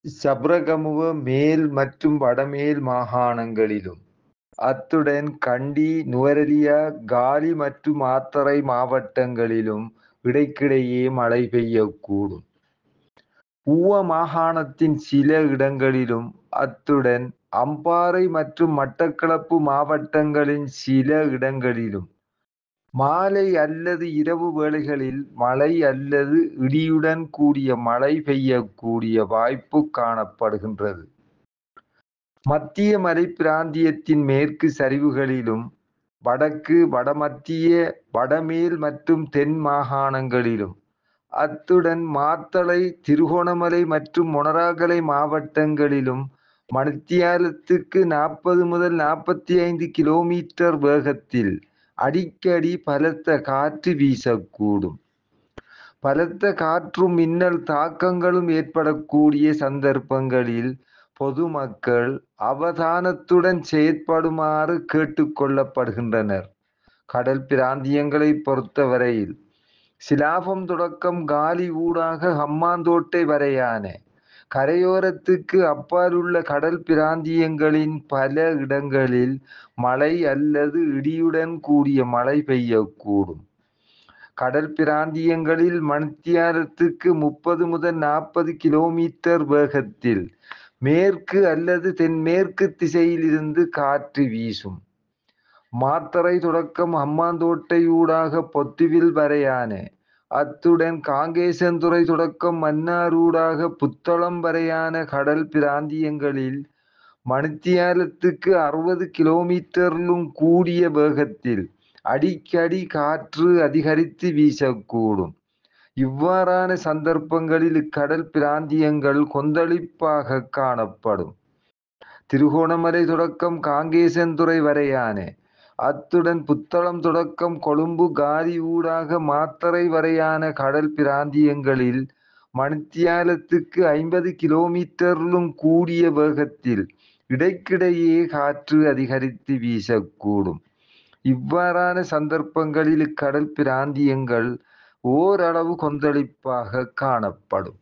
சப்ரகமுவ மேல் மற்றும் வடமேல் மாகாணங்களிலும், அத்துடன் கண்டி, நுவரெலியா, காலி மற்றும் மாத்தறை மாவட்டங்களிலும் இடைக்கிடையே மழை பெய்யக்கூடும். ஊவ மாகாணத்தின் சில இடங்களிலும், அத்துடன் அம்பாறை மற்றும் மட்டக்களப்பு மாவட்டங்களின் சில இடங்களிலும் மாலை அல்லது இரவு வேளைகளில் மழை அல்லது இடியுடன் கூடிய மழை பெய்யக்கூடிய வாய்ப்பு காணப்படுகின்றது. மத்திய மலைப்பிராந்தியத்தின் மேற்கு சரிவுகளிலும், வடக்கு, வடமத்திய, வடமேல் மற்றும் தென் மாகாணங்களிலும், அத்துடன் மாத்தளை, திருகோணமலை மற்றும் மொனராகலை மாவட்டங்களிலும் மணித்தியாலத்துக்கு 40 முதல் 45 கிலோமீட்டர் வேகத்தில் அடிக்கடி பலத்த காற்று வீசக்கூடும். பலத்த காற்றும் மின்னல் தாக்கங்களும் ஏற்படக்கூடிய சந்தர்ப்பங்களில் பொதுமக்கள் அவதானத்துடன் செயற்படுமாறு கேட்டுக்கொள்ளப்படுகின்றனர். கடல் பிராந்தியங்களை பொறுத்தவரையில் சிலாபம் தொடக்கம் காலி ஊடாக ஹம்மாந்தோட்டை வரையான கரையோரத்துக்கு அப்பாலுள்ள கடல் பிராந்தியங்களின் பல இடங்களில் மழை அல்லது இடியுடன் கூடிய மழை பெய்யக்கூடும். கடல் பிராந்தியங்களில் மணித்தியாலத்துக்கு 30 முதல் 40 கிலோமீட்டர் வேகத்தில் மேற்கு அல்லது தென்மேற்கு திசையிலிருந்து காற்று வீசும். மாத்தறை தொடக்கம் ஹம்மாந்தோட்டை ஊடாக பொத்துவில் வரையான, அத்துடன் காங்கேசன்துறை தொடக்கம் மன்னார் ஊடாக புத்தளம் வரையான கடல் பிராந்தியங்களில் மணித்தியாலத்துக்கு 60 கிலோமீட்டரிலும் கூடிய வேகத்தில் அடிக்கடி காற்று அதிகரித்து வீசக்கூடும். இவ்வாறான சந்தர்ப்பங்களில் இக்கடல் பிராந்தியங்கள் கொந்தளிப்பாக காணப்படும். திருகோணமலை தொடக்கம் காங்கேசன்துறை வரையான, அத்துடன் புத்தளம் தொடக்கம் கொழும்பு காலி ஊடாக மாத்தறை வரையான கடல் பிராந்தியங்களில் மணித்தியாலத்துக்கு 50 கிலோமீட்டரிலும் கூடிய வேகத்தில் இடைக்கிடையே காற்று அதிகரித்து வீசக்கூடும். இவ்வாறான சந்தர்ப்பங்களில் இக்கடல் பிராந்தியங்கள் ஓரளவு கொந்தளிப்பாக காணப்படும்.